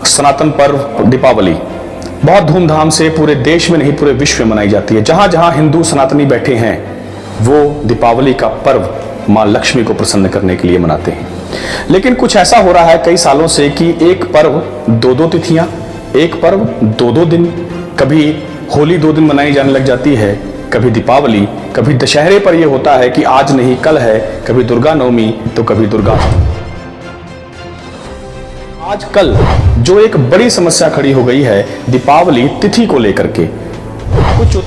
सनातन पर्व दीपावली बहुत धूमधाम से पूरे देश में नहीं पूरे विश्व में मनाई जाती है। जहां जहां हिंदू सनातनी बैठे हैं वो दीपावली का पर्व मां लक्ष्मी को प्रसन्न करने के लिए मनाते हैं। लेकिन कुछ ऐसा हो रहा है कई सालों से कि एक पर्व दो दो तिथियां, एक पर्व दो दो दिन, कभी होली 2 दिन मनाई जाने लग जाती है, कभी दीपावली, कभी दशहरे पर यह होता है कि आज नहीं कल है, कभी दुर्गा नवमी तो कभी दुर्गा। आजकल जो एक बड़ी समस्या खड़ी हो गई है दीपावली तिथि को लेकर के, कुछ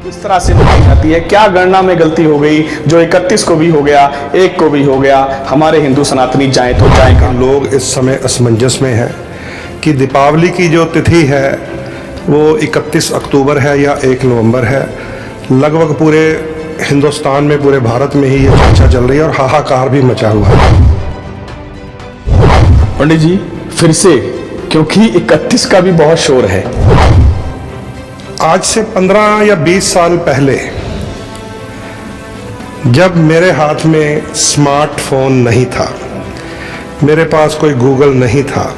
इस तरह से बताई जाती है, क्या गणना में गलती हो गई जो 31 को भी हो गया, 1 को भी हो गया, हमारे हिंदू सनातनी जाए तो जाए। लोग इस समय असमंजस में हैं कि दीपावली की जो तिथि है वो 31 अक्टूबर है या 1 नवंबर है। लगभग पूरे हिंदुस्तान में, पूरे भारत में ही ये चर्चा चल रही है और हाहाकार भी मचा हुआ है। पंडित जी फिर से, क्योंकि 31 का भी बहुत शोर है। आज से 15 या 20 साल पहले जब मेरे हाथ में स्मार्टफोन नहीं था, मेरे पास कोई गूगल नहीं था,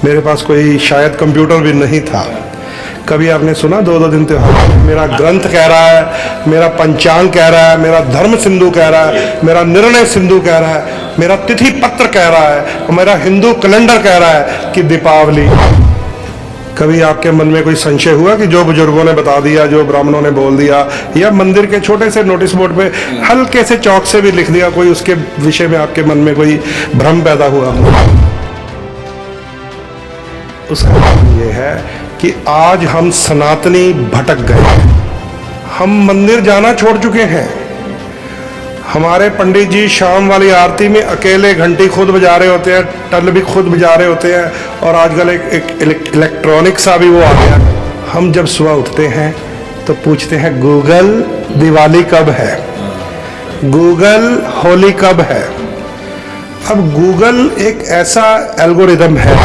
मेरे पास कोई शायद कंप्यूटर भी नहीं था, कभी आपने सुना 2-2 दिन त्योहार? मेरा ग्रंथ कह रहा है, मेरा पंचांग कह रहा है, मेरा धर्म सिंधु कह रहा है, मेरा निर्णय सिंधु कह रहा है, मेरा तिथि पत्र कह रहा है और मेरा हिंदू कैलेंडर कह रहा है कि दीपावली। कभी आपके मन में कोई संशय हुआ कि जो बुजुर्गों ने बता दिया, जो ब्राह्मणों ने बोल दिया, या मंदिर के छोटे से नोटिस बोर्ड पे हल्के से चौक से भी लिख दिया, कोई उसके विषय में आपके मन में कोई भ्रम पैदा हुआ? उसका कारण ये है कि आज हम सनातनी भटक गए हैं। हम मंदिर जाना छोड़ चुके हैं। हमारे पंडित जी शाम वाली आरती में अकेले घंटी खुद बजा रहे होते हैं, टल भी खुद बजा रहे होते हैं, और आजकल एक इलेक्ट्रॉनिक सा भी वो आ गया। हम जब सुबह उठते हैं तो पूछते हैं गूगल दिवाली कब है, गूगल होली कब है। अब गूगल एक ऐसा एल्गोरिदम है,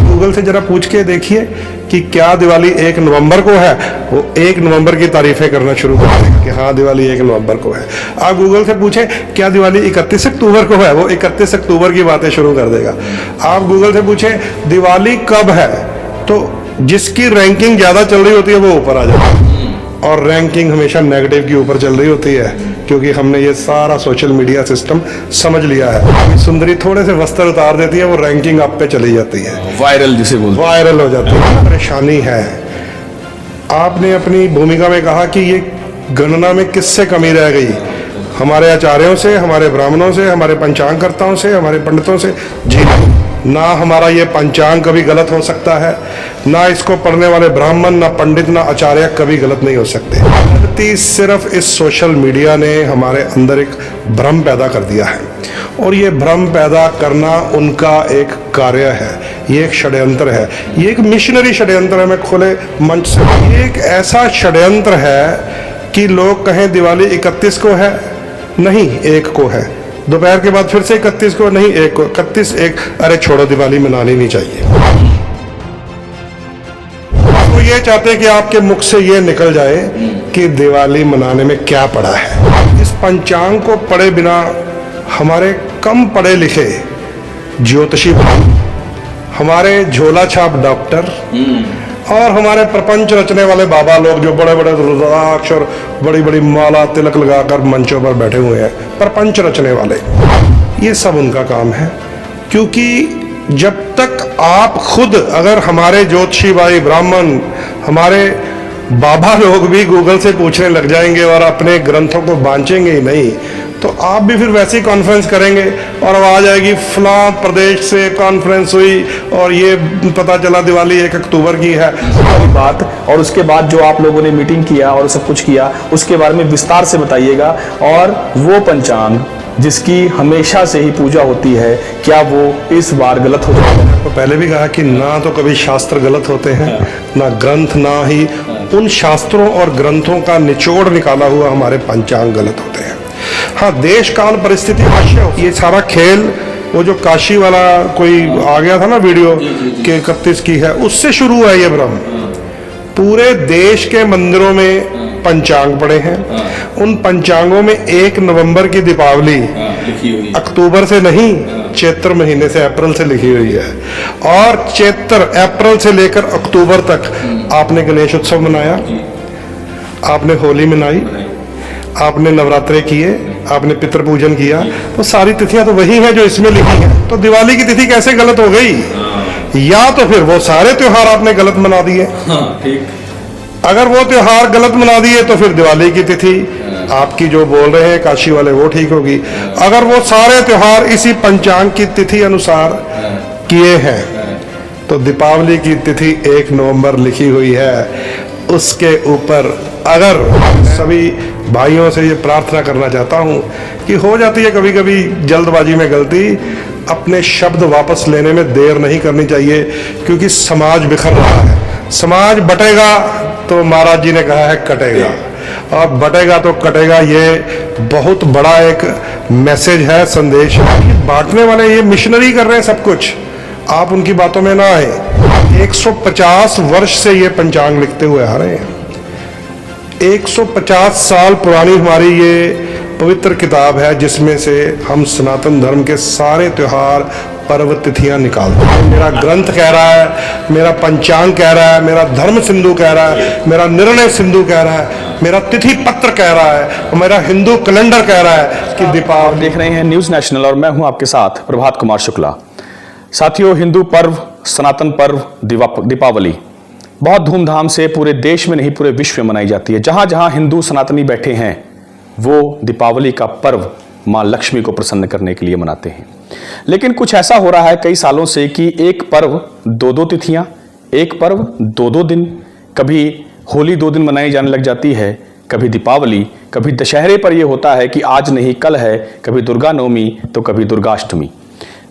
गूगल से जरा पूछ के देखिए कि क्या दिवाली 1 नवंबर को है, वो 1 नवंबर की तारीफें करना शुरू कर देगा कि हाँ दिवाली 1 नवंबर को है। आप गूगल से पूछें क्या दिवाली 31 अक्टूबर को है, वो 31 अक्टूबर की बातें शुरू कर देगा। आप गूगल से पूछें दिवाली कब है, तो जिसकी रैंकिंग ज्यादा चल रही होती है वो ऊपर आ जाता है, और रैंकिंग हमेशा नेगेटिव की ऊपर चल रही होती है, क्योंकि हमने ये सारा सोशल मीडिया सिस्टम समझ लिया है। सुंदरी थोड़े से वस्त्र उतार देती है, वो रैंकिंग अप पे चली जाती है, वायरल जिसे बोलते हैं, वायरल हो जाती है। परेशानी है। आपने अपनी भूमिका में कहा कि ये गणना में किससे कमी रह गई? हमारे आचार्यों से, हमारे ब्राह्मणों से, हमारे पंचांगकर्ताओं से, हमारे पंडितों से? जी नहीं, ना हमारा ये पंचांग कभी गलत हो सकता है, ना इसको पढ़ने वाले ब्राह्मण, ना पंडित, ना आचार्य कभी गलत नहीं हो सकते। गलती सिर्फ इस सोशल मीडिया ने हमारे अंदर एक भ्रम पैदा कर दिया है, और ये भ्रम पैदा करना उनका एक कार्य है, ये एक षड्यंत्र है, ये एक मिशनरी षड्यंत्र है। मैं खुले मंच से, ये एक ऐसा षड्यंत्र है कि लोग कहें दिवाली 31 को है, नहीं 1 को है, दोपहर के बाद फिर से 31 को, नहीं 1 को, 31 1, अरे छोड़ो दिवाली मनानी नहीं चाहिए। तो ये चाहते हैं कि आपके मुख से ये निकल जाए कि दिवाली मनाने में क्या पड़ा है। इस पंचांग को पढ़े बिना हमारे कम पढ़े लिखे ज्योतिषी भाई, हमारे झोला छाप डॉक्टर, और हमारे प्रपंच रचने वाले बाबा लोग जो बड़े बड़े रुद्राक्ष और बड़ी बड़ी माला तिलक लगाकर मंचों पर बैठे हुए हैं, प्रपंच रचने वाले, ये सब उनका काम है। क्योंकि जब तक आप खुद, अगर हमारे ज्योतिषी भाई ब्राह्मण, हमारे बाबा लोग भी गूगल से पूछने लग जाएंगे और अपने ग्रंथों को बांचेंगे ही नहीं, तो आप भी फिर वैसी कॉन्फ्रेंस करेंगे और आवाज आएगी फलां प्रदेश से कॉन्फ्रेंस हुई और ये पता चला दिवाली 1 अक्टूबर की है बात। और उसके बाद जो आप लोगों ने मीटिंग किया और सब कुछ किया, उसके बारे में विस्तार से बताइएगा। और वो पंचांग जिसकी हमेशा से ही पूजा होती है, क्या वो इस बार गलत हो जाएगा? तो पहले भी कहा कि ना तो कभी शास्त्र गलत होते हैं, ना ग्रंथ, ना ही उन शास्त्रों और ग्रंथों का निचोड़ निकाला हुआ हमारे पंचांग गलत होते हैं। हाँ, देश काल परिस्थिति अवश्य, ये सारा खेल वो जो काशी वाला कोई आ गया था ना वीडियो कि 31 की है, उससे शुरू हुआ ये भ्रम। पूरे देश के मंदिरों में पंचांग पड़े हैं, उन पंचांगों में 1 नवंबर की दीपावली अक्टूबर से नहीं चैत्र महीने से, अप्रैल से लिखी हुई है। और चैत्र अप्रैल से लेकर अक्टूबर तक आपने गणेश उत्सव मनाया, आपने होली मनाई, आपने नवरात्रे किए, आपने पितृ पूजन किया, तो सारी तिथियां तो वही हैं जो इसमें लिखी हैं। तो दिवाली की तिथि कैसे गलत हो गई? या तो फिर वो सारे त्योहार आपने गलत मना दिए। ठीक। अगर वो त्योहार गलत मना दिए तो फिर दिवाली की तिथि आपकी जो बोल रहे हैं काशी वाले वो ठीक होगी। अगर वो सारे त्योहार इसी पंचांग की तिथि अनुसार किए हैं तो दीपावली की तिथि 1 नवंबर लिखी हुई है, उसके ऊपर अगर सभी भाइयों से ये प्रार्थना करना चाहता हूं कि हो जाती है कभी कभी जल्दबाजी में गलती, अपने शब्द वापस लेने में देर नहीं करनी चाहिए, क्योंकि समाज बिखर रहा है। समाज बटेगा तो महाराज जी ने कहा है कटेगा, और बटेगा तो कटेगा। ये बहुत बड़ा एक मैसेज है, संदेश है। बांटने वाले ये मिशनरी कर रहे हैं सब कुछ, आप उनकी बातों में ना आए। 150 वर्ष से ये पंचांग लिखते हुए आ रहे हैं। 150 साल पुरानी हमारी ये पवित्र किताब है, जिसमें से हम सनातन धर्म के सारे त्योहार, पर्व, तिथियां निकालते हैं। मेरा ग्रंथ कह रहा है, मेरा पंचांग कह रहा है, मेरा धर्म सिंधु कह रहा है, मेरा निर्णय सिंधु कह रहा है, मेरा तिथि पत्र कह रहा है, मेरा हिंदू कैलेंडर कह रहा है कि दीपावली। देख रहे हैं न्यूज नेशनल और मैं हूं आपके साथ प्रभात कुमार शुक्ला। साथियों, हिंदू पर्व, सनातन पर्व दीपावली बहुत धूमधाम से पूरे देश में नहीं पूरे विश्व में मनाई जाती है। जहां जहां हिंदू सनातनी बैठे हैं वो दीपावली का पर्व मां लक्ष्मी को प्रसन्न करने के लिए मनाते हैं। लेकिन कुछ ऐसा हो रहा है कई सालों से कि एक पर्व 2-2 तिथियां, एक पर्व 2-2 दिन, कभी होली 2 दिन मनाई जाने लग जाती है, कभी दीपावली, कभी दशहरे पर यह होता है कि आज नहीं कल है, कभी दुर्गा नवमी तो कभी दुर्गाष्टमी।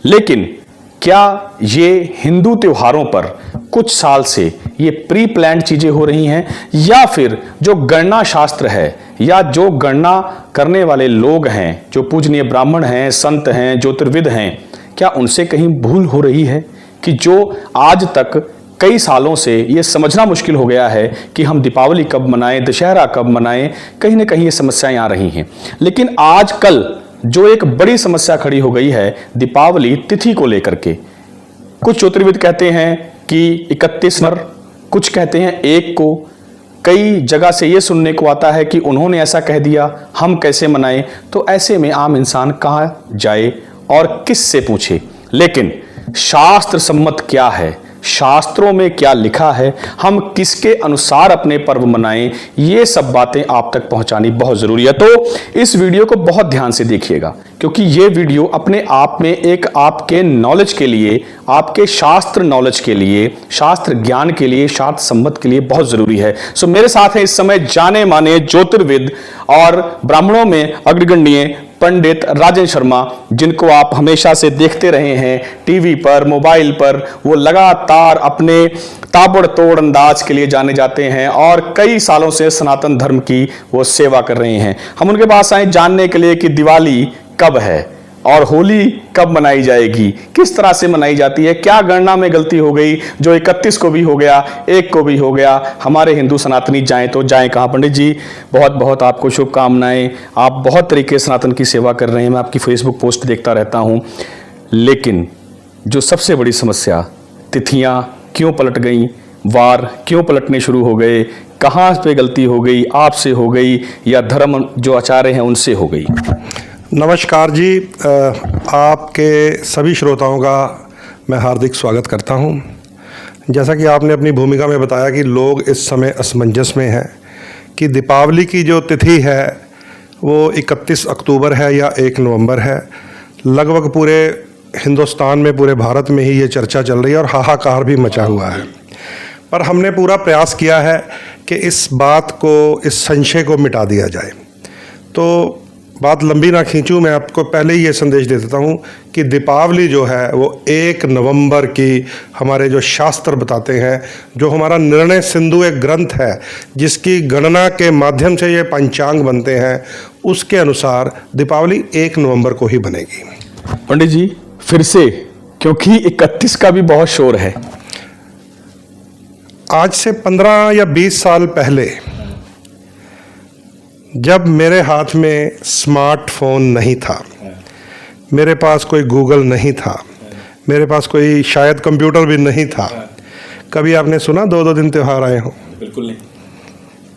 लेकिन क्या ये हिंदू त्योहारों पर कुछ साल से ये प्री प्लान्ड चीजें हो रही हैं, या फिर जो गणना शास्त्र है या जो गणना करने वाले लोग हैं, जो पूजनीय ब्राह्मण हैं, संत हैं, ज्योतिर्विद हैं, क्या उनसे कहीं भूल हो रही है कि जो आज तक कई सालों से ये समझना मुश्किल हो गया है कि हम दीपावली कब मनाएं, दशहरा कब मनाएं, कहीं ना कहीं ये समस्याएं आ रही हैं। लेकिन आजकल जो एक बड़ी समस्या खड़ी हो गई है दीपावली तिथि को लेकर के, कुछ ज्योतिर्विद कहते हैं कि 31 नवंबर, कुछ कहते हैं 1 को, कई जगह से ये सुनने को आता है कि उन्होंने ऐसा कह दिया, हम कैसे मनाएं। तो ऐसे में आम इंसान कहाँ जाए और किस से पूछे? लेकिन शास्त्र सम्मत क्या है, शास्त्रों में क्या लिखा है, हम किसके अनुसार अपने पर्व मनाएं, ये सब बातें आप तक पहुंचानी बहुत जरूरी है। तो इस वीडियो को बहुत ध्यान से देखिएगा, क्योंकि ये वीडियो अपने आप में एक आपके नॉलेज के लिए, आपके शास्त्र नॉलेज के लिए, शास्त्र ज्ञान के लिए, शास्त्र सम्मत के लिए बहुत जरूरी है। सो मेरे साथ हैं इस समय जाने माने ज्योतिर्विद और ब्राह्मणों में अग्रगण्य पंडित राजेंद्र शर्मा, जिनको आप हमेशा से देखते रहे हैं टीवी पर, मोबाइल पर। वो लगातार अपने ताबड़तोड़ अंदाज के लिए जाने जाते हैं और कई सालों से सनातन धर्म की वो सेवा कर रहे हैं। हम उनके पास आए जानने के लिए कि दिवाली कब है और होली कब मनाई जाएगी, किस तरह से मनाई जाती है, क्या गणना में गलती हो गई जो 31 को भी हो गया, 1 को भी हो गया। हमारे हिंदू सनातनी जाएं तो जाएं कहाँ? पंडित जी बहुत बहुत आपको शुभकामनाएं, आप बहुत तरीके से सनातन की सेवा कर रहे हैं, मैं आपकी फेसबुक पोस्ट देखता रहता हूँ। लेकिन जो सबसे बड़ी समस्या, तिथियाँ क्यों पलट गई, वार क्यों पलटने शुरू हो गए, कहाँ पे गलती हो गई, आपसे हो गई या धर्म जो आचार्य हैं उनसे हो गई? नमस्कार जी, आपके सभी श्रोताओं का मैं हार्दिक स्वागत करता हूं। जैसा कि आपने अपनी भूमिका में बताया कि लोग इस समय असमंजस में हैं कि दीपावली की जो तिथि है वो 31 अक्टूबर है या 1 नवंबर है। लगभग पूरे हिंदुस्तान में, पूरे भारत में ही ये चर्चा चल रही है और हाहाकार भी मचा हुआ है। पर हमने पूरा प्रयास किया है कि इस बात को, इस संशय को मिटा दिया जाए। तो बात लंबी ना खींचूं, मैं आपको पहले ही ये संदेश दे देता हूँ कि दीपावली जो है वो 1 नवंबर की हमारे जो शास्त्र बताते हैं, जो हमारा निर्णय सिंधु एक ग्रंथ है जिसकी गणना के माध्यम से ये पंचांग बनते हैं, उसके अनुसार दीपावली 1 नवंबर को ही बनेगी। पंडित जी फिर से, क्योंकि 31 का भी बहुत शोर है। आज से 15 या 20 साल पहले जब मेरे हाथ में स्मार्टफोन नहीं था, मेरे पास कोई गूगल नहीं था, मेरे पास कोई शायद कंप्यूटर भी नहीं था। कभी आपने सुना 2-2 दिन त्यौहार आए हों? बिल्कुल नहीं।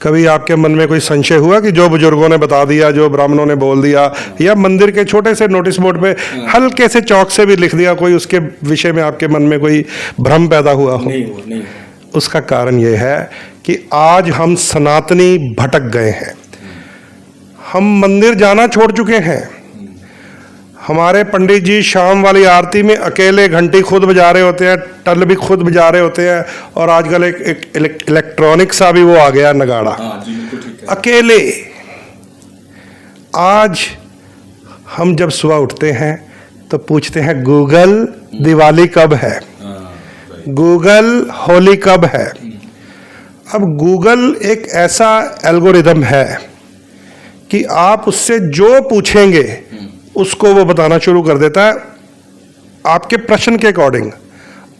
कभी आपके मन में कोई संशय हुआ कि जो बुजुर्गों ने बता दिया, जो ब्राह्मणों ने बोल दिया, या मंदिर के छोटे से नोटिस बोर्ड पे हल्के से चौक से भी लिख दिया, कोई उसके विषय में आपके मन में कोई भ्रम पैदा हुआ हो? नहीं। उसका कारण ये है कि आज हम सनातनी भटक गए हैं। हम मंदिर जाना छोड़ चुके हैं। हमारे पंडित जी शाम वाली आरती में अकेले घंटी खुद बजा रहे होते हैं, टल भी खुद बजा रहे होते हैं, और आजकल एक इलेक्ट्रॉनिक सा भी वो आ गया नगाड़ा। अकेले। आज हम जब सुबह उठते हैं तो पूछते हैं गूगल दिवाली कब है, गूगल होली कब है। अब गूगल एक ऐसा एल्गोरिदम है कि आप उससे जो पूछेंगे उसको वो बताना शुरू कर देता है आपके प्रश्न के अकॉर्डिंग।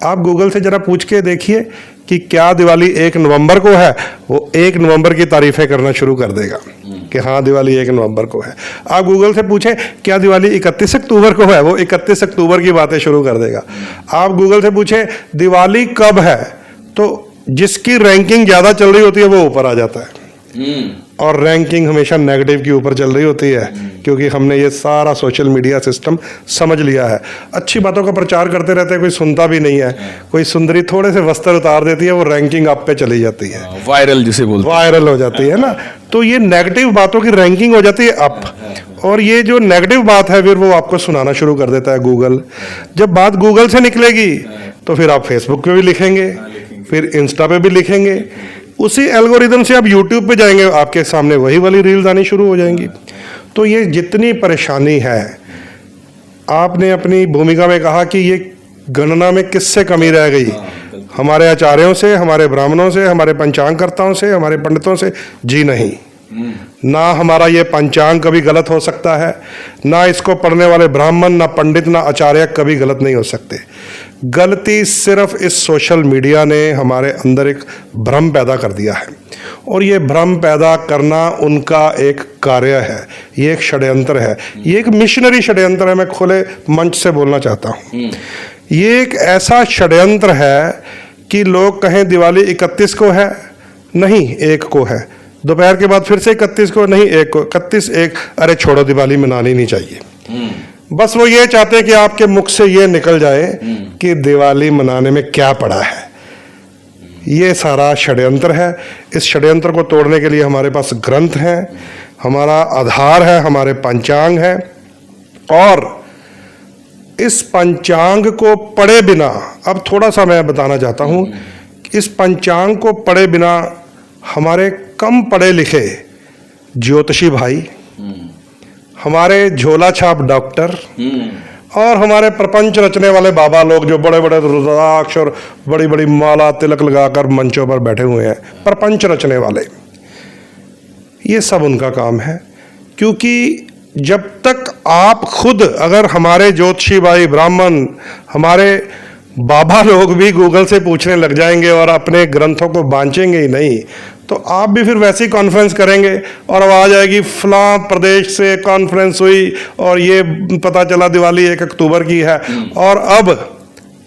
आप गूगल से जरा पूछ के देखिए कि क्या दिवाली 1 नवंबर को है, वो 1 नवंबर की तारीफें करना शुरू कर देगा कि हाँ दिवाली 1 नवंबर को है। आप गूगल से पूछें क्या दिवाली 31 अक्टूबर को है, वो 31 अक्टूबर की बातें शुरू कर देगा। आप गूगल से पूछें दिवाली कब है, तो जिसकी रैंकिंग ज़्यादा चल रही होती है वो ऊपर आ जाता है, और रैंकिंग हमेशा नेगेटिव की ऊपर चल रही होती है, क्योंकि हमने ये सारा सोशल मीडिया सिस्टम समझ लिया है। अच्छी बातों का प्रचार करते रहते हैं, कोई सुनता भी नहीं है। कोई सुंदरी थोड़े से वस्त्र उतार देती है, वो रैंकिंग अप पे चली जाती है, वायरल जिसे बोलते हैं, वायरल हो जाती है ना। तो ये नेगेटिव बातों की रैंकिंग हो जाती है अप, और ये जो नेगेटिव बात है फिर वो आपको सुनाना शुरू कर देता है गूगल। जब बात गूगल से निकलेगी तो फिर आप फेसबुक पे भी लिखेंगे, फिर इंस्टा पे भी लिखेंगे। उसी एल्गोरिदम से आप यूट्यूब पे जाएंगे, आपके सामने वही वाली रील्स आनी शुरू हो जाएंगी। तो ये जितनी परेशानी है, आपने अपनी भूमिका में कहा कि ये गणना में किससे कमी रह गई, हमारे आचार्यों से, हमारे ब्राह्मणों से, हमारे पंचांगकर्ताओं से, हमारे पंडितों से? जी नहीं। ना हमारा ये पंचांग कभी गलत हो सकता है, ना इसको पढ़ने वाले ब्राह्मण, ना पंडित, ना आचार्य कभी गलत नहीं हो सकते। गलती सिर्फ इस सोशल मीडिया ने हमारे अंदर एक भ्रम पैदा कर दिया है, और ये भ्रम पैदा करना उनका एक कार्य है, ये एक षड्यंत्र है, ये एक मिशनरी षड्यंत्र है। मैं खुले मंच से बोलना चाहता हूँ, ये एक ऐसा षड्यंत्र है कि लोग कहें दिवाली 31 को है, नहीं 1 को है, दोपहर के बाद फिर से 31 को, नहीं 1 को, 31 1, अरे छोड़ो दिवाली मनानी नहीं चाहिए। बस वो ये चाहते हैं कि आपके मुख से ये निकल जाए कि दिवाली मनाने में क्या पड़ा है। ये सारा षड्यंत्र है। इस षड्यंत्र को तोड़ने के लिए हमारे पास ग्रंथ हैं, हमारा आधार है, हमारे पंचांग है, और इस पंचांग को पढ़े बिना, अब थोड़ा सा मैं बताना चाहता हूँ, इस पंचांग को पढ़े बिना हमारे कम पढ़े लिखे ज्योतिषी भाई, हमारे झोला छाप डॉक्टर, और हमारे प्रपंच रचने वाले बाबा लोग जो बड़े बड़े रुद्राक्ष और बड़ी बड़ी माला तिलक लगाकर मंचों पर बैठे हुए हैं, प्रपंच रचने वाले, ये सब उनका काम है। क्योंकि जब तक आप खुद, अगर हमारे ज्योतिषी भाई ब्राह्मण, हमारे बाबा लोग भी गूगल से पूछने लग जाएंगे और अपने ग्रंथों को बांचेंगे ही नहीं, तो आप भी फिर वैसे ही कॉन्फ्रेंस करेंगे और आवाज़ आएगी फलां प्रदेश से कॉन्फ्रेंस हुई और ये पता चला दिवाली 1 अक्टूबर की है। और अब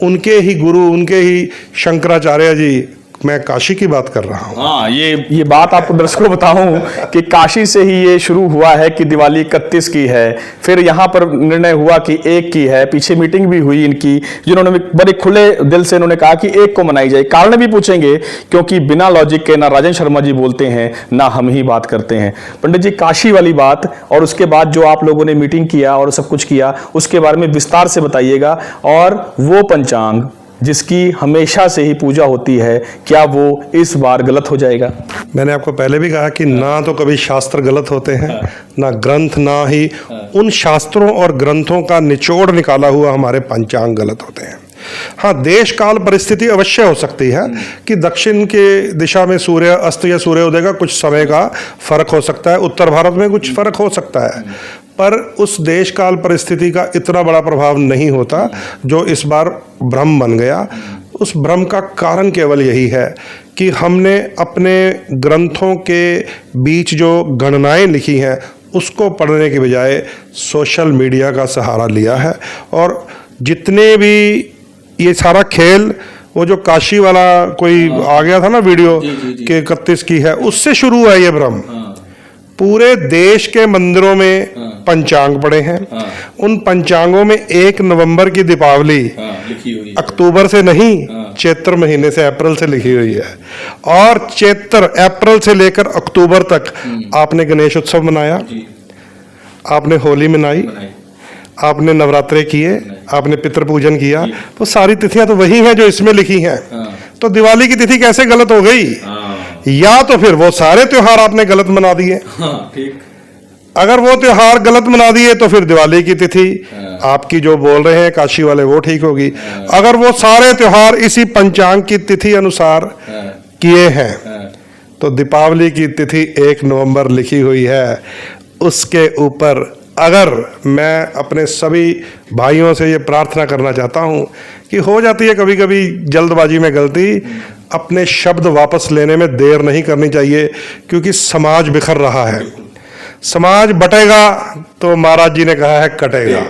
उनके ही गुरु, उनके ही शंकराचार्य जी, मैं काशी की बात कर रहा हूँ। हाँ, ये बात आपको दर्शकों बताऊं कि काशी से ही ये शुरू हुआ है कि दिवाली 31 की है, फिर यहाँ पर निर्णय हुआ कि 1 की है। पीछे मीटिंग भी हुई इनकी, जिन्होंने बड़े खुले दिल से इन्होंने कहा कि 1 को मनाई जाए। कारण भी पूछेंगे, क्योंकि बिना लॉजिक के ना राजन शर्मा जी बोलते हैं ना हम ही बात करते हैं। पंडित जी, काशी वाली बात और उसके बाद जो आप लोगों ने मीटिंग किया और सब कुछ किया, उसके बारे में विस्तार से बताइएगा। और वो पंचांग जिसकी हमेशा से ही पूजा होती है, क्या वो इस बार गलत हो जाएगा? मैंने आपको पहले भी कहा कि ना तो कभी शास्त्र गलत होते हैं, ना ग्रंथ, ना ही उन शास्त्रों और ग्रंथों का निचोड़ निकाला हुआ हमारे पंचांग गलत होते हैं। हाँ, देश काल परिस्थिति अवश्य हो सकती है कि दक्षिण के दिशा में सूर्य अस्त या सूर्य उदय का कुछ समय का फर्क हो सकता है, उत्तर भारत में कुछ फर्क हो सकता है, पर उस देश काल परिस्थिति का इतना बड़ा प्रभाव नहीं होता जो इस बार भ्रम बन गया। उस भ्रम का कारण केवल यही है कि हमने अपने ग्रंथों के बीच जो गणनाएं लिखी हैं उसको पढ़ने के बजाय सोशल मीडिया का सहारा लिया है। और जितने भी ये सारा खेल, वो जो काशी वाला कोई आ गया था ना वीडियो कि 31 की है, उससे शुरू है ये भ्रम। पूरे देश के मंदिरों में पंचांग पड़े हैं। उन पंचांगों में 1 नवंबर की दीपावली लिखी हुई है। अक्टूबर से नहीं, चैत्र महीने से, अप्रैल से लिखी हुई है। और चैत्र अप्रैल से लेकर अक्टूबर तक आपने गणेश उत्सव मनाया, आपने होली मनाई, आपने नवरात्रे किए, आपने पितृ पूजन किया, तो सारी तिथियां तो वही हैं जो इसमें लिखी हैं। तो दिवाली की तिथि कैसे गलत हो गई? या तो फिर वो सारे त्योहार आपने गलत मना दिए। ठीक। अगर वो त्योहार गलत मना दिए तो फिर दिवाली की तिथि आपकी जो बोल रहे हैं काशी वाले वो ठीक होगी। अगर वो सारे त्योहार इसी पंचांग की तिथि अनुसार किए हैं तो दीपावली की तिथि 1 नवंबर लिखी हुई है। उसके ऊपर अगर मैं अपने सभी भाइयों से ये प्रार्थना करना चाहता हूँ कि हो जाती है कभी कभी जल्दबाजी में गलती, अपने शब्द वापस लेने में देर नहीं करनी चाहिए, क्योंकि समाज बिखर रहा है। समाज बटेगा तो महाराज जी ने कहा है कटेगा,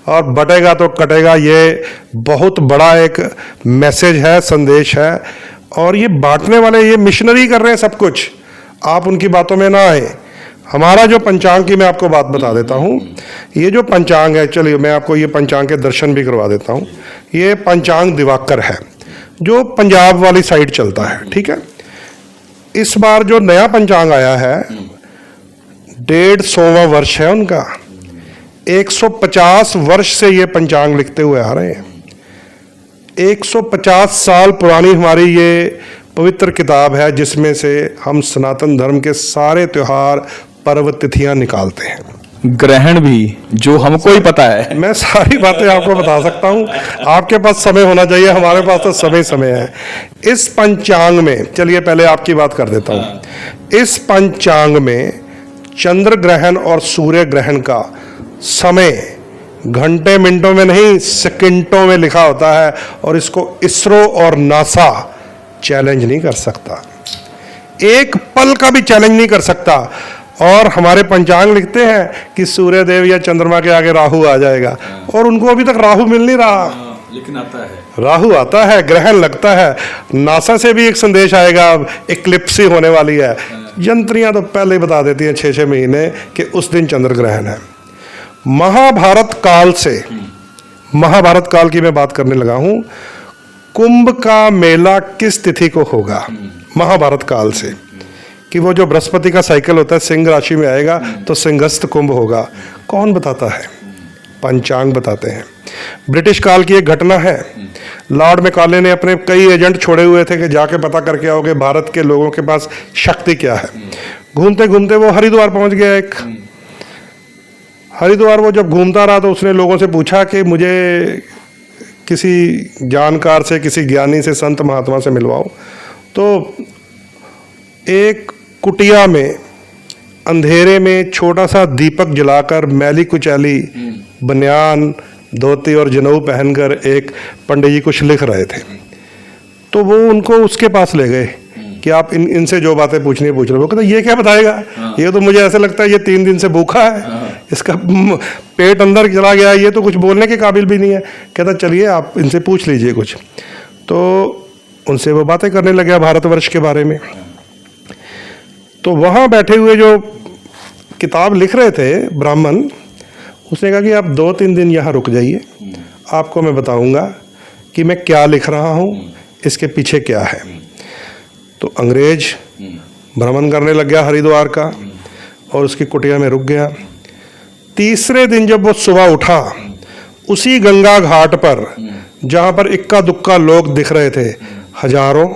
और बटेगा तो कटेगा। ये बहुत बड़ा एक मैसेज है, संदेश है। और ये बांटने वाले ये मिशनरी कर रहे हैं सब कुछ, आप उनकी बातों में ना आए। हमारा जो पंचांग की मैं आपको बात बता देता हूँ। ये जो पंचांग है, चलिए मैं आपको ये पंचांग के दर्शन भी करवा देता हूँ। ये पंचांग दिवाकर है जो पंजाब वाली साइड चलता है, ठीक है। इस बार जो नया पंचांग आया है 150वां वर्ष है उनका। 150 वर्ष से ये पंचांग लिखते हुए आ रहे हैं। 150 साल पुरानी हमारी ये पवित्र किताब है, जिसमें से हम सनातन धर्म के सारे त्योहार, पर्व, तिथियां निकालते हैं। ग्रहण भी जो हमको ही पता है। मैं सारी बातें आपको बता सकता हूँ, आपके पास समय होना चाहिए, हमारे पास तो समय है। इस पंचांग में, चलिए पहले आपकी बात कर देता हूँ। इस पंचांग में चंद्र ग्रहण और सूर्य ग्रहण का समय घंटे मिनटों में नहीं, सेकंडों में लिखा होता है। और इसको इसरो और नासा चैलेंज नहीं कर सकता, एक पल का भी चैलेंज नहीं कर सकता। और हमारे पंचांग लिखते हैं कि सूर्य देव या चंद्रमा के आगे राहु आ जाएगा, और उनको अभी तक राहु मिल नहीं रहा। लेकिन आता है, राहु आता है, ग्रहण लगता है। नासा से भी एक संदेश आएगा, इक्लिप्स होने वाली है। यंत्रियां तो पहले ही बता देती हैं 6-6 महीने कि उस दिन चंद्र ग्रहण है। महाभारत काल से, महाभारत काल की मैं बात करने लगा हूं। कुंभ का मेला किस तिथि को होगा? महाभारत काल से, कि वो जो बृहस्पति का साइकिल होता है, सिंह राशि में आएगा तो सिंहस्थ कुंभ होगा। कौन बताता है? पंचांग बताते हैं। ब्रिटिश काल की एक घटना है। लॉर्ड मैकाले ने अपने कई एजेंट छोड़े हुए थे कि जाके पता करके आओगे भारत के लोगों के पास शक्ति क्या है। घूमते घूमते वो हरिद्वार पहुंच गया। एक हरिद्वार वो जब घूमता रहा तो उसने लोगों से पूछा कि मुझे किसी जानकार से, किसी ज्ञानी से, संत महात्मा से मिलवाओ। तो एक कुटिया में अंधेरे में छोटा सा दीपक जलाकर, मैली कुचैली बनियान, धोती और जनेऊ पहनकर एक पंडित जी कुछ लिख रहे थे। तो वो उनको उसके पास ले गए कि आप इनसे जो बातें पूछनी है पूछ लो। वो कहते ये क्या बताएगा, ये तो मुझे ऐसा लगता है ये 3 दिन से भूखा है, इसका पेट अंदर चला गया, ये तो कुछ बोलने के काबिल भी नहीं है। कहता चलिए आप इनसे पूछ लीजिए कुछ। तो उनसे वो बातें करने लगे भारतवर्ष के बारे में। तो वहाँ बैठे हुए जो किताब लिख रहे थे ब्राह्मण, उसने कहा कि आप 2-3 दिन यहाँ रुक जाइए, आपको मैं बताऊंगा कि मैं क्या लिख रहा हूँ, इसके पीछे क्या है। तो अंग्रेज भ्रमण करने लग गया हरिद्वार का और उसकी कुटिया में रुक गया। तीसरे दिन जब वो सुबह उठा, उसी गंगा घाट पर जहाँ पर इक्का दुक्का लोग दिख रहे थे, हजारों,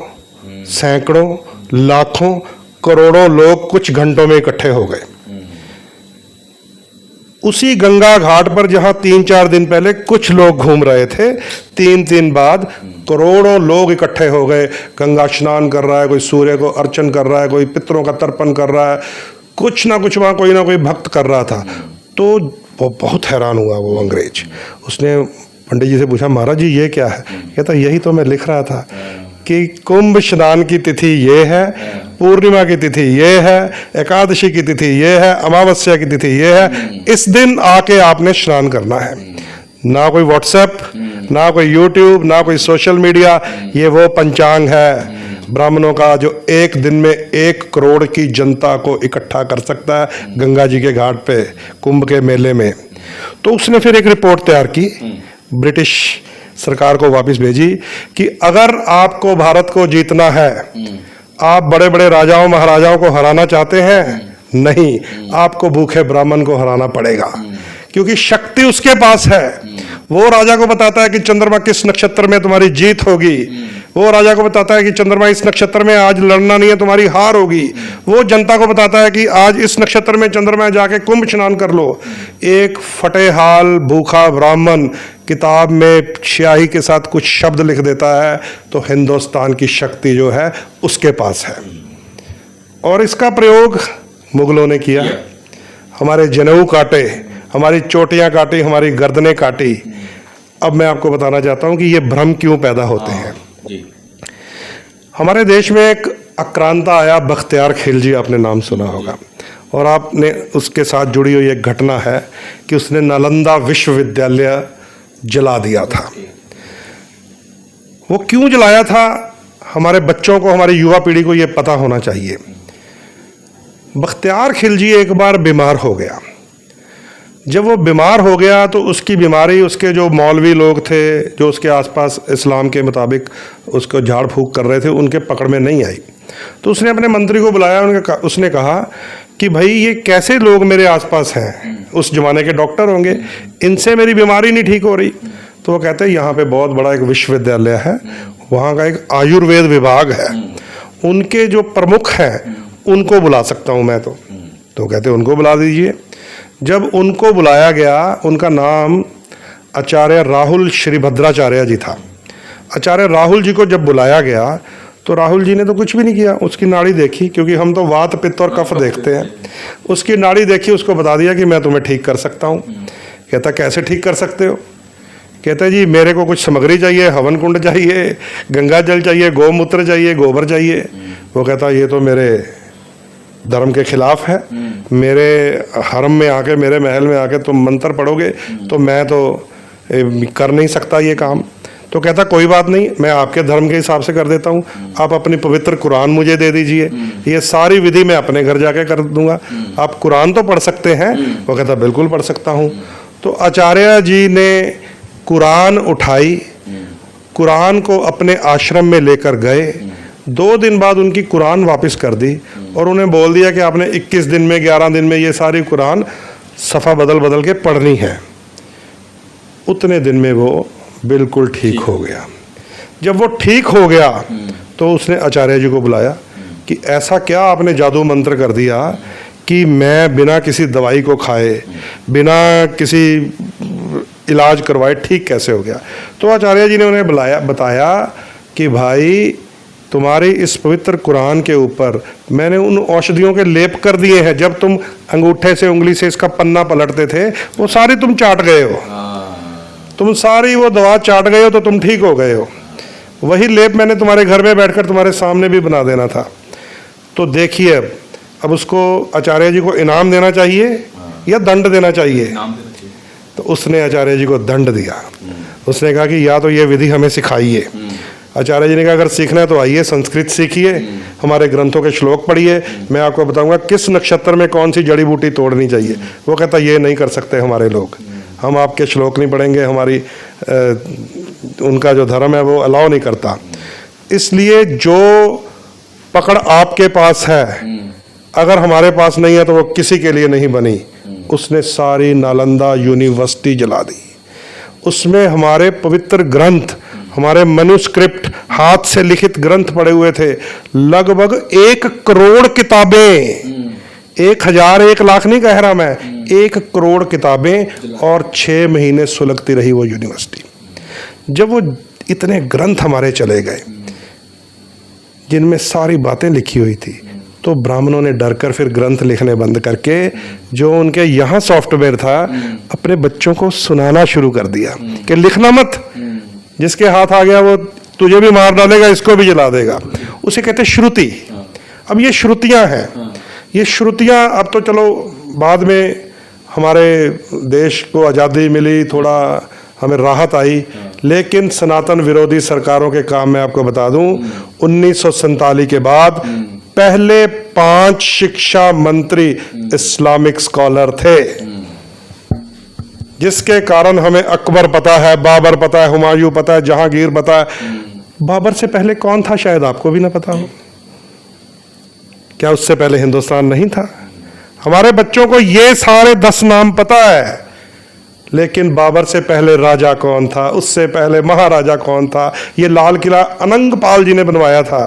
सैकड़ों, लाखों, करोड़ों लोग कुछ घंटों में इकट्ठे हो गए। उसी गंगा घाट पर जहां 3-4 दिन पहले कुछ लोग घूम रहे थे, 3 दिन बाद करोड़ों लोग इकट्ठे हो गए। गंगा स्नान कर रहा है, कोई सूर्य को अर्चन कर रहा है, कोई पितरों का तर्पण कर रहा है, कुछ ना कुछ वहां कोई ना कोई भक्त कर रहा था। तो वो बहुत हैरान हुआ वो अंग्रेज। उसने पंडित जी से पूछा, महाराज जी ये क्या है? कहता यही तो मैं लिख रहा था कि कुंभ स्नान की तिथि ये है, पूर्णिमा की तिथि ये है, एकादशी की तिथि ये है, अमावस्या की तिथि ये है, इस दिन आके आपने स्नान करना है। ना कोई व्हाट्सएप, ना कोई यूट्यूब, ना कोई सोशल मीडिया, ये वो पंचांग है ब्राह्मणों का जो एक दिन में 1 करोड़ की जनता को इकट्ठा कर सकता है गंगा जी के घाट पे कुंभ के मेले में। तो उसने फिर एक रिपोर्ट तैयार की, ब्रिटिश सरकार को वापस भेजी कि अगर आपको भारत को जीतना है, आप बड़े बड़े राजाओं महाराजाओं को हराना चाहते हैं, नहीं, आपको भूखे ब्राह्मण को हराना पड़ेगा, क्योंकि शक्ति उसके पास है। वो राजा को बताता है कि चंद्रमा किस नक्षत्र में तुम्हारी जीत होगी, वो राजा को बताता है कि चंद्रमा इस नक्षत्र में आज लड़ना नहीं है, तुम्हारी हार होगी। वो जनता को बताता है कि आज इस नक्षत्र में चंद्रमा जाके कुंभ स्नान कर लो। एक फटेहाल भूखा ब्राह्मण किताब में स्याही के साथ कुछ शब्द लिख देता है तो हिंदुस्तान की शक्ति जो है उसके पास है। और इसका प्रयोग मुगलों ने किया, हमारे जनेऊ काटे, हमारी चोटियां काटी, हमारी गर्दनें काटी। अब मैं आपको बताना चाहता हूं कि ये भ्रम क्यों पैदा होते हैं। हमारे देश में एक आक्रांता आया, बख्तियार खिलजी, आपने नाम सुना होगा, और आपने उसके साथ जुड़ी हुई एक घटना है कि उसने नालंदा विश्वविद्यालय जला दिया था। वो क्यों जलाया था, हमारे बच्चों को, हमारी युवा पीढ़ी को ये पता होना चाहिए। बख्तियार खिलजी एक बार बीमार हो गया। जब वो बीमार हो गया तो उसकी बीमारी उसके जो मौलवी लोग थे, जो उसके आसपास इस्लाम के मुताबिक उसको झाड़ फूक कर रहे थे, उनके पकड़ में नहीं आई। तो उसने अपने मंत्री को बुलाया, उसने कहा कि भाई ये कैसे लोग मेरे आसपास हैं, उस जमाने के डॉक्टर होंगे, इनसे मेरी बीमारी नहीं ठीक हो रही। तो वो कहते हैं यहाँ पे बहुत बड़ा एक विश्वविद्यालय है, वहाँ का एक आयुर्वेद विभाग है, उनके जो प्रमुख हैं उनको बुला सकता हूँ मैं। तो कहते उनको बुला दीजिए। जब उनको बुलाया गया, उनका नाम आचार्य राहुल श्रीभद्राचार्य जी था। आचार्य राहुल जी को जब बुलाया गया तो राहुल जी ने तो कुछ भी नहीं किया, उसकी नाड़ी देखी, क्योंकि हम तो वात पित्त और कफ देखते हैं। उसकी नाड़ी देखी, उसको बता दिया कि मैं तुम्हें ठीक कर सकता हूँ। कहता कैसे ठीक कर सकते हो? कहता जी मेरे को कुछ सामग्री चाहिए, हवन कुंड चाहिए, गंगा जल चाहिए, गौमूत्र चाहिए, गोबर चाहिए। वो कहता ये तो मेरे धर्म के खिलाफ है, मेरे हरम में आके, मेरे महल में आके तुम मंत्र पढ़ोगे तो मैं तो कर नहीं सकता ये काम। तो कहता कोई बात नहीं, मैं आपके धर्म के हिसाब से कर देता हूँ, आप अपनी पवित्र कुरान मुझे दे दीजिए, ये सारी विधि मैं अपने घर जाके कर दूंगा, आप कुरान तो पढ़ सकते हैं? वो कहता बिल्कुल पढ़ सकता हूँ। तो आचार्य जी ने कुरान उठाई, कुरान को अपने आश्रम में लेकर गए। 2 दिन बाद उनकी कुरान वापस कर दी और उन्हें बोल दिया कि आपने 21 दिन में, 11 दिन में ये सारी कुरान सफ़ा बदल बदल के पढ़नी है। उतने दिन में वो बिल्कुल ठीक हो गया। जब वो ठीक हो गया तो उसने आचार्य जी को बुलाया कि ऐसा क्या आपने जादू मंत्र कर दिया कि मैं बिना किसी दवाई को खाए, बिना किसी इलाज करवाए ठीक कैसे हो गया? तो आचार्य जी ने उन्हें बताया कि भाई तुम्हारी इस पवित्र कुरान के ऊपर मैंने उन औषधियों के लेप कर दिए हैं। जब तुम अंगूठे से, उंगली से इसका पन्ना पलटते थे वो सारी तुम चाट गए हो, तुम सारी वो दवा चाट गए हो, तो तुम ठीक हो गए हो। वही लेप मैंने तुम्हारे घर में बैठकर तुम्हारे सामने भी बना देना था। तो देखिए अब उसको आचार्य जी को इनाम देना चाहिए या दंड देना चाहिए? तो उसने आचार्य जी को दंड दिया। उसने कहा कि या तो ये विधि हमें सिखाइए। आचार्य जी ने कहा अगर सीखना है तो आइए, संस्कृत सीखिए, हमारे ग्रंथों के श्लोक पढ़िए, मैं आपको बताऊंगा किस नक्षत्र में कौन सी जड़ी बूटी तोड़नी चाहिए। वो कहता ये नहीं कर सकते हमारे लोग, हम आपके श्लोक नहीं पढ़ेंगे, हमारी उनका जो धर्म है वो अलाउ नहीं करता। इसलिए जो पकड़ आपके पास है अगर हमारे पास नहीं है तो वो किसी के लिए नहीं बनी। उसने सारी नालंदा यूनिवर्सिटी जला दी। उसमें हमारे पवित्र ग्रंथ, हमारे मनुस्क्रिप्ट, हाथ से लिखित ग्रंथ पड़े हुए थे, लगभग 1 करोड़ किताबें, 1000 1 लाख नहीं कह रहा मैं, 1 करोड़ किताबें, और 6 महीने सुलगती रही वो यूनिवर्सिटी। जब वो इतने ग्रंथ हमारे चले गए जिनमें सारी बातें लिखी हुई थी, तो ब्राह्मणों ने डरकर फिर ग्रंथ लिखने बंद करके जो उनके यहाँ सॉफ्टवेयर था अपने बच्चों को सुनाना शुरू कर दिया कि लिखना मत, जिसके हाथ आ गया वो तुझे भी मार डालेगा, इसको भी जला देगा। उसे कहते हैं श्रुति। अब ये श्रुतियां हैं, ये श्रुतियां अब तो चलो बाद में हमारे देश को आज़ादी मिली, थोड़ा हमें राहत आई, लेकिन सनातन विरोधी सरकारों के काम में आपको बता दूं 1947 के बाद पहले 5 शिक्षा मंत्री इस्लामिक स्कॉलर थे, जिसके कारण हमें अकबर पता है, बाबर पता है, हुमायूं पता है, जहांगीर पता है। बाबर से पहले कौन था शायद आपको भी ना पता हो। क्या उससे पहले हिंदुस्तान नहीं था? हमारे बच्चों को ये सारे 10 नाम पता है, लेकिन बाबर से पहले राजा कौन था, उससे पहले महाराजा कौन था, ये लाल किला अनंगपाल जी ने बनवाया था,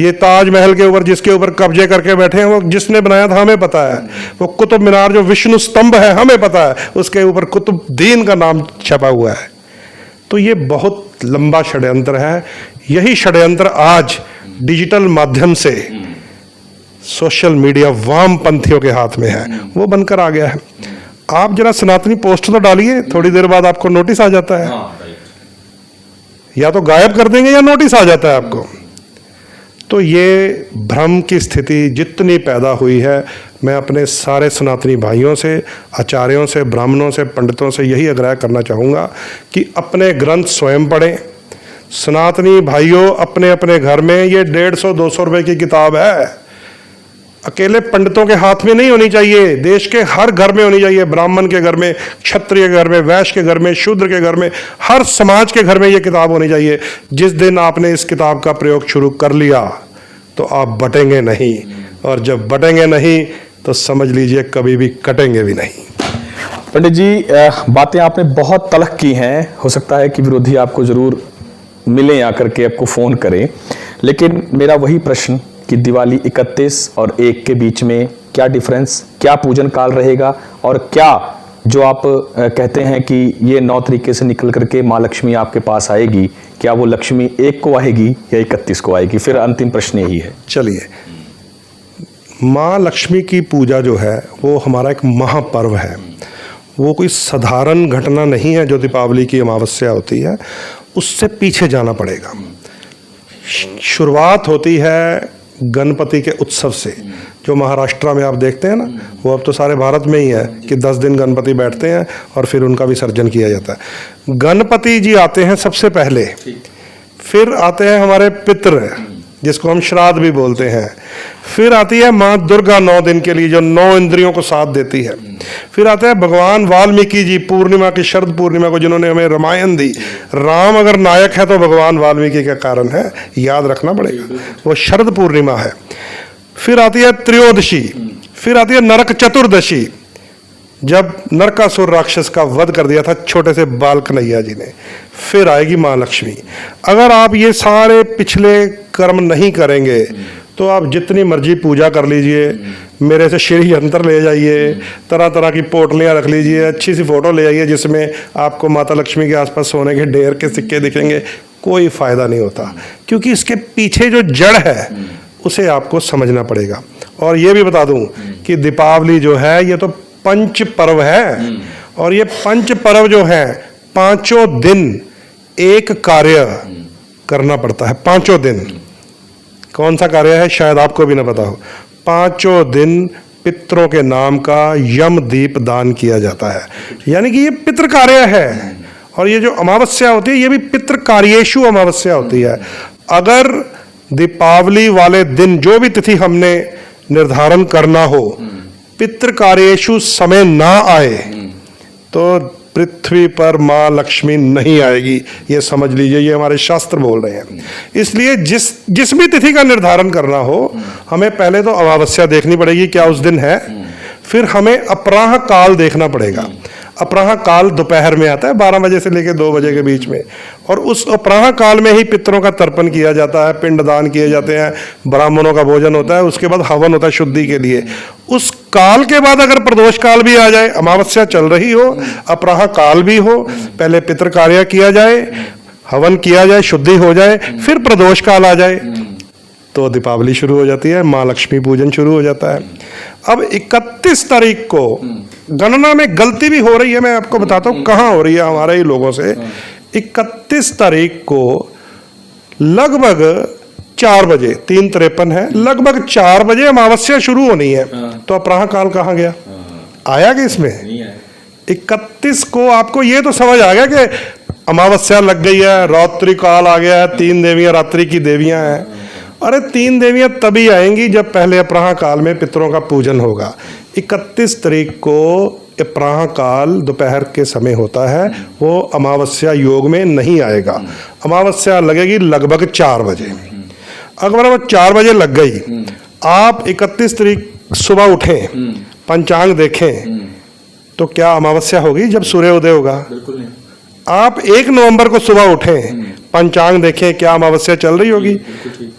ये ताजमहल के ऊपर जिसके ऊपर कब्जे करके बैठे हैं वो जिसने बनाया था हमें पता है, वो कुतुब मीनार जो विष्णु स्तंभ है हमें पता है, उसके ऊपर कुतुबुद्दीन का नाम छपा हुआ है। तो ये बहुत लंबा षड्यंत्र है। यही षड्यंत्र आज डिजिटल माध्यम से सोशल मीडिया वामपंथियों के हाथ में है, वो बनकर आ गया है। आप जरा सनातनी पोस्ट तो डालिए, थोड़ी देर बाद आपको नोटिस आ जाता है, या तो गायब कर देंगे या नोटिस आ जाता है आपको। तो ये भ्रम की स्थिति जितनी पैदा हुई है, मैं अपने सारे सनातनी भाइयों से, आचार्यों से, ब्राह्मणों से, पंडितों से यही आग्रह करना चाहूँगा कि अपने ग्रंथ स्वयं पढ़ें। सनातनी भाइयों अपने अपने घर में, ये 150-200 रुपए की किताब है, अकेले पंडितों के हाथ में नहीं होनी चाहिए, देश के हर घर में होनी चाहिए। ब्राह्मण के घर में, क्षत्रिय के घर में, वैश्य के घर में, शूद्र के घर में, हर समाज के घर में ये किताब होनी चाहिए। जिस दिन आपने इस किताब का प्रयोग शुरू कर लिया तो आप बटेंगे नहीं, और जब बटेंगे नहीं तो समझ लीजिए कभी भी कटेंगे भी नहीं। पंडित जी, बातें आपने बहुत तलख की हैं, हो सकता है कि विरोधी आपको जरूर मिले आकर के आपको फोन करें, लेकिन मेरा वही प्रश्न कि दिवाली 31 और 1 के बीच में क्या डिफरेंस, क्या पूजन काल रहेगा, और क्या जो आप कहते हैं कि ये 9 तरीके से निकल करके माँ लक्ष्मी आपके पास आएगी, क्या वो लक्ष्मी 1 को आएगी या 31 को आएगी? फिर अंतिम प्रश्न यही है। चलिए, माँ लक्ष्मी की पूजा जो है वो हमारा एक महापर्व है, वो कोई साधारण घटना नहीं है जो दीपावली की अमावस्या होती है, उससे पीछे जाना पड़ेगा। शुरुआत होती है गणपति के उत्सव से, जो महाराष्ट्र में आप देखते हैं ना, वो अब तो सारे भारत में ही है कि 10 दिन गणपति बैठते हैं और फिर उनका विसर्जन किया जाता है। गणपति जी आते हैं सबसे पहले, फिर आते हैं हमारे पितृ, जिसको हम श्राद्ध भी बोलते हैं, फिर आती है माँ दुर्गा 9 दिन के लिए जो 9 इंद्रियों को साथ देती है, फिर आते हैं भगवान वाल्मीकि जी पूर्णिमा की, शरद पूर्णिमा को जिन्होंने हमें रामायण दी। राम अगर नायक है तो भगवान वाल्मीकि का कारण है, याद रखना पड़ेगा, वो शरद पूर्णिमा है। फिर आती है त्रयोदशी, फिर आती है नरक चतुर्दशी, जब नरकासुर राक्षस का वध कर दिया था छोटे से बाल कन्हैया जी ने। फिर आएगी माँ लक्ष्मी। अगर आप ये सारे पिछले कर्म नहीं करेंगे तो आप जितनी मर्जी पूजा कर लीजिए, मेरे से श्री यंत्र ले जाइए, तरह तरह की पोटलियाँ रख लीजिए, अच्छी सी फोटो ले जाइए जिसमें आपको माता लक्ष्मी के आसपास सोने के ढेर के सिक्के दिखेंगे, कोई फायदा नहीं होता, क्योंकि इसके पीछे जो जड़ है उसे आपको समझना पड़ेगा। और ये भी बता दूं कि दीपावली जो है ये तो पंच पर्व है, और ये पंच पर्व जो है 5 दिन एक कार्य करना पड़ता है। 5 दिन कौन सा कार्य है शायद आपको भी ना पता हो। 5 दिन पितरों के नाम का यम दीप दान किया जाता है, यानी कि ये पितृ कार्य है। और ये जो अमावस्या होती है ये भी पितृ कार्येषु अमावस्या होती है। अगर दीपावली वाले दिन जो भी तिथि हमने निर्धारण करना हो, पितृ कार्येषु समय ना आए तो पृथ्वी पर माँ लक्ष्मी नहीं आएगी, ये समझ लीजिए, ये हमारे शास्त्र बोल रहे हैं। इसलिए जिस भी तिथि का निर्धारण करना हो, हमें पहले तो अमावस्या देखनी पड़ेगी क्या उस दिन है, फिर हमें अपराह काल देखना पड़ेगा। अपराह काल दोपहर में आता है 12 बजे से लेकर 2 बजे के बीच में, और उस अपराह काल में ही पितरों का तर्पण किया जाता है, पिंडदान किए जाते हैं, ब्राह्मणों का भोजन होता है, उसके बाद हवन होता है शुद्धि के लिए। उस काल के बाद अगर प्रदोष काल भी आ जाए, अमावस्या चल रही हो, अपराह काल भी हो, पहले पितृ कार्य किया जाए, हवन किया जाए, शुद्धि हो जाए, फिर प्रदोष काल आ जाए तो दीपावली शुरू हो जाती है, माँ लक्ष्मी पूजन शुरू हो जाता है। अब 31 तारीख को गणना में गलती भी हो रही है, मैं आपको बताता हूँ कहाँ हो रही है हमारे ही लोगों से। 31 तारीख को लगभग 4 बजे, 3:53 है, लगभग 4 बजे अमावस्या शुरू होनी है। तो अपराह काल कहाँ गया? आया कि इसमें नहीं है। 31 को आपको ये तो समझ आ गया कि अमावस्या लग गई है, रात्रि काल आ गया है, 3 देवियां रात्रि की देवियां हैं। अरे 3 देवियां तभी आएंगी जब पहले अपराह काल में पितरों का पूजन होगा। 31 तारीख को अपराह काल दोपहर के समय होता है, वो अमावस्या योग में नहीं आएगा। अमावस्या लगेगी लगभग 4 बजे। अगर वो 4 बजे लग गई, आप 31 तारीख सुबह उठें, पंचांग देखें, तो क्या अमावस्या होगी जब सूर्य उदय होगा? बिल्कुल नहीं। आप 1 नवंबर को सुबह उठें, पंचांग देखें, क्या अमावस्या चल रही होगी?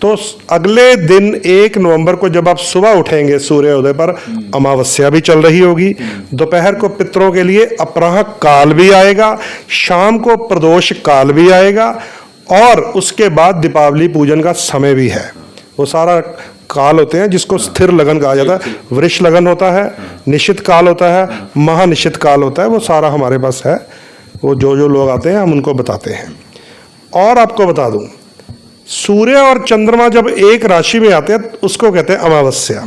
तो अगले दिन 1 नवंबर को जब आप सुबह उठेंगे सूर्य उदय पर, अमावस्या भी चल रही होगी। दोपहर को पितरों के लिए अपराह काल भी आएगा, शाम को प्रदोष काल भी आएगा, और उसके बाद दीपावली पूजन का समय भी है। वो सारा काल होते हैं जिसको स्थिर लगन कहा जाता है। वृष लगन होता है, निश्चित काल होता है, महानिश्चित काल होता है। वो सारा हमारे पास है। वो जो लोग आते हैं हम उनको बताते हैं। और आपको बता दूं, सूर्य और चंद्रमा जब एक राशि में आते हैं उसको कहते हैं अमावस्या।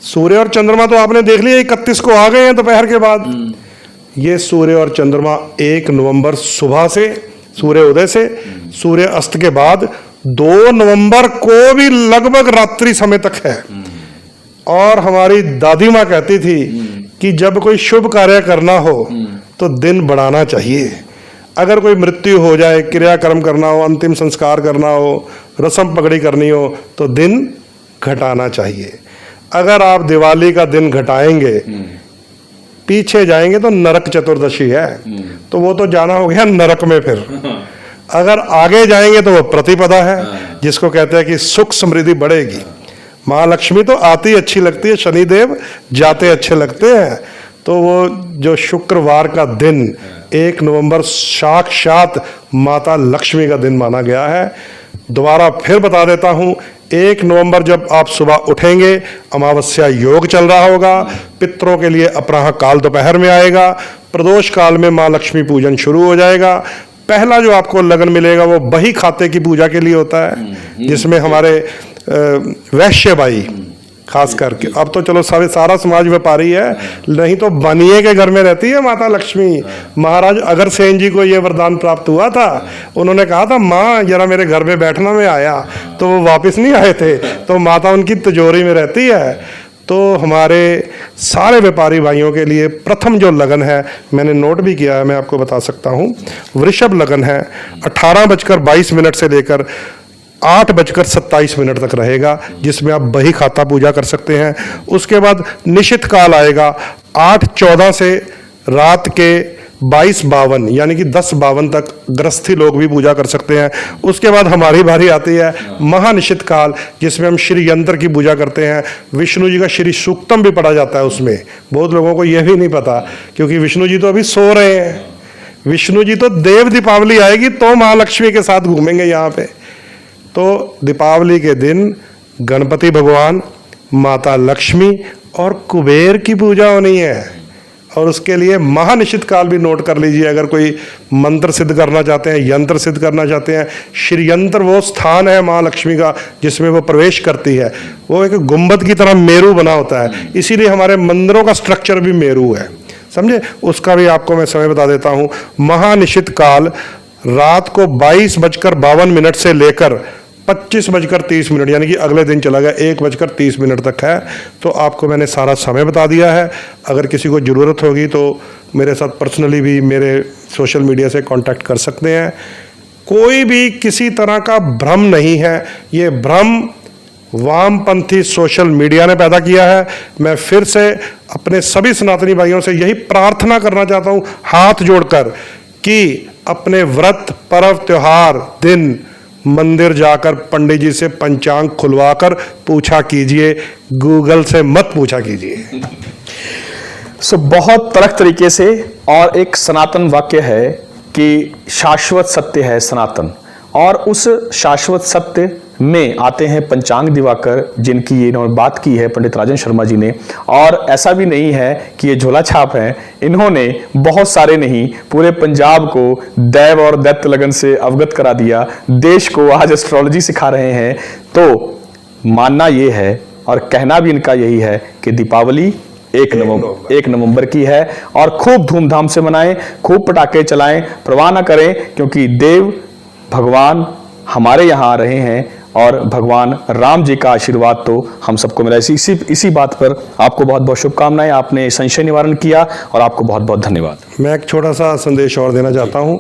सूर्य और चंद्रमा तो आपने देख लिया 31 को आ गए हैं दोपहर के बाद। ये सूर्य और चंद्रमा 1 नवंबर सुबह से, सूर्य उदय से सूर्य अस्त के बाद 2 नवंबर को भी लगभग रात्रि समय तक है। और हमारी दादी माँ कहती थी कि जब कोई शुभ कार्य करना हो तो दिन बढ़ाना चाहिए। अगर कोई मृत्यु हो जाए, क्रियाक्रम करना हो, अंतिम संस्कार करना हो, रस्म पगड़ी करनी हो, तो दिन घटाना चाहिए। अगर आप दिवाली का दिन घटाएंगे, पीछे जाएंगे तो नरक चतुर्दशी है, तो वो तो जाना हो गया नरक में। फिर अगर आगे जाएंगे तो वो प्रतिपदा है, जिसको कहते हैं कि सुख समृद्धि बढ़ेगी। महालक्ष्मी तो आती अच्छी लगती है, शनिदेव जाते अच्छे लगते हैं। तो वो जो शुक्रवार का दिन 1 नवंबर साक्षात माता लक्ष्मी का दिन माना गया है। दोबारा फिर बता देता हूं, 1 नवंबर जब आप सुबह उठेंगे, अमावस्या योग चल रहा होगा। पितरों के लिए अपराह काल दोपहर में आएगा। प्रदोष काल में माँ लक्ष्मी पूजन शुरू हो जाएगा। पहला जो आपको लगन मिलेगा वो बही खाते की पूजा के लिए होता है, जिसमें हमारे वैश्य भाई खास करके, अब तो चलो सारा समाज व्यापारी है, नहीं तो बनिए के घर में रहती है माता लक्ष्मी। महाराज अग्रसेन जी को ये वरदान प्राप्त हुआ था। उन्होंने कहा था, माँ जरा मेरे घर में बैठना, मैं आया, तो वो वापस नहीं आए थे। तो माता उनकी तिजोरी में रहती है। तो हमारे सारे व्यापारी भाइयों के लिए प्रथम जो लगन है, मैंने नोट भी किया है, मैं आपको बता सकता हूँ। वृषभ लगन है, 18:22 से लेकर 8:27 तक रहेगा, जिसमें आप बही खाता पूजा कर सकते हैं। उसके बाद निशित काल आएगा 8:14 से रात के 22:52 यानी कि 10:52 तक गृहस्थी लोग भी पूजा कर सकते हैं। उसके बाद हमारी बारी आती है महानिशित काल, जिसमें हम श्री यंत्र की पूजा करते हैं। विष्णु जी का श्री सूक्तम भी पढ़ा जाता है उसमें। बहुत लोगों को यह भी नहीं पता, क्योंकि विष्णु जी तो अभी सो रहे हैं। विष्णु जी तो देव दीपावली आएगी तो महालक्ष्मी के साथ घूमेंगे यहाँ पे। तो दीपावली के दिन गणपति भगवान, माता लक्ष्मी और कुबेर की पूजा होनी है। और उसके लिए महानिशित काल भी नोट कर लीजिए। अगर कोई मंत्र सिद्ध करना चाहते हैं, यंत्र सिद्ध करना चाहते हैं, श्री यंत्र वो स्थान है माँ लक्ष्मी का जिसमें वो प्रवेश करती है। वो एक गुंबद की तरह मेरू बना होता है, इसीलिए हमारे मंदिरों का स्ट्रक्चर भी मेरू है, समझे। उसका भी आपको मैं समय बता देता हूँ। महानिशित काल रात को 22:52 से लेकर 25:30 यानी कि अगले दिन चला गया 1:30 तक है। तो आपको मैंने सारा समय बता दिया है। अगर किसी को ज़रूरत होगी तो मेरे साथ पर्सनली भी मेरे सोशल मीडिया से कांटेक्ट कर सकते हैं। कोई भी किसी तरह का भ्रम नहीं है। ये भ्रम वामपंथी सोशल मीडिया ने पैदा किया है। मैं फिर से अपने सभी सनातनी भाइयों से यही प्रार्थना करना चाहता हूँ, हाथ जोड़कर, कि अपने व्रत, पर्व, त्योहार, दिन मंदिर जाकर पंडित जी से पंचांग खुलवाकर पूछा कीजिए, गूगल से मत पूछा कीजिए। बहुत तलख तरीके से, और एक सनातन वाक्य है कि शाश्वत सत्य है सनातन, और उस शाश्वत सत्य में आते हैं पंचांग दिवाकर, जिनकी इन्होंने बात की है पंडित राजन शर्मा जी ने। और ऐसा भी नहीं है कि ये झोला छाप हैं, इन्होंने बहुत सारे नहीं पूरे पंजाब को दैव और दैत्य लगन से अवगत करा दिया, देश को आज एस्ट्रोलॉजी सिखा रहे हैं। तो मानना ये है और कहना भी इनका यही है कि दीपावली 1 नवंबर की है और खूब धूमधाम से मनाएं, खूब पटाखे चलाएं, परवाह ना करें, क्योंकि देव भगवान हमारे यहाँ आ रहे हैं और भगवान राम जी का आशीर्वाद तो हम सबको मिला। इसी बात पर आपको बहुत बहुत शुभकामनाएं। आपने संशय निवारण किया और आपको बहुत बहुत धन्यवाद। मैं एक छोटा सा संदेश और देना चाहता हूँ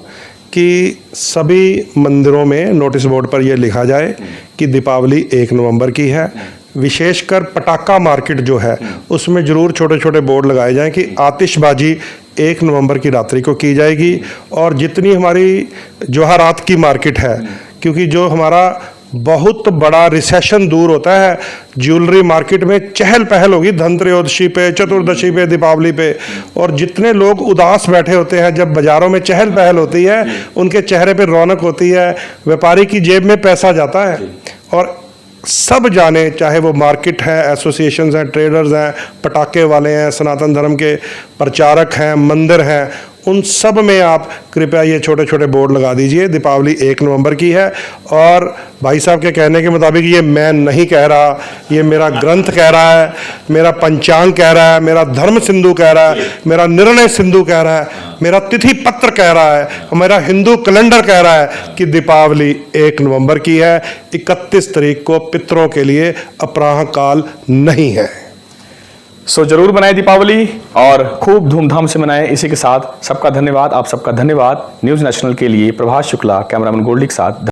कि सभी मंदिरों में नोटिस बोर्ड पर यह लिखा जाए कि दीपावली 1 नवंबर की है। विशेषकर पटाखा मार्केट जो है उसमें जरूर छोटे छोटे बोर्ड लगाए जाएं कि आतिशबाजी 1 नवंबर की रात्रि को की जाएगी। और जितनी हमारी जवाहरात की मार्केट है, क्योंकि जो हमारा बहुत बड़ा रिसेशन दूर होता है, ज्वेलरी मार्केट में चहल पहल होगी धनत्रयोदशी पे, चतुर्दशी पे, दीपावली पे। और जितने लोग उदास बैठे होते हैं, जब बाजारों में चहल पहल होती है, उनके चेहरे पे रौनक होती है, व्यापारी की जेब में पैसा जाता है। और सब जाने, चाहे वो मार्केट है, एसोसिएशंस हैं, ट्रेडर्स हैं, पटाखे वाले हैं, सनातन धर्म के प्रचारक हैं, मंदिर हैं, उन सब में आप कृपया ये छोटे छोटे बोर्ड लगा दीजिए। दीपावली 1 नवंबर की है। और भाई साहब के कहने के मुताबिक ये मैं नहीं कह रहा, ये मेरा ग्रंथ कह रहा है, मेरा पंचांग कह रहा है, मेरा धर्म सिंधु कह रहा है, मेरा निर्णय सिंधु कह रहा है, मेरा तिथि पत्र कह रहा है, मेरा हिंदू कैलेंडर कह रहा है कि दीपावली 1 नवंबर की है। 31 तारीख को पितरों के लिए अपराह काल नहीं है। सो जरूर मनाएं दीपावली और खूब धूमधाम से मनाएं। इसी के साथ सबका धन्यवाद, आप सबका धन्यवाद। न्यूज नेशनल के लिए प्रभाष शुक्ला, कैमरामैन गोल्डी के साथ।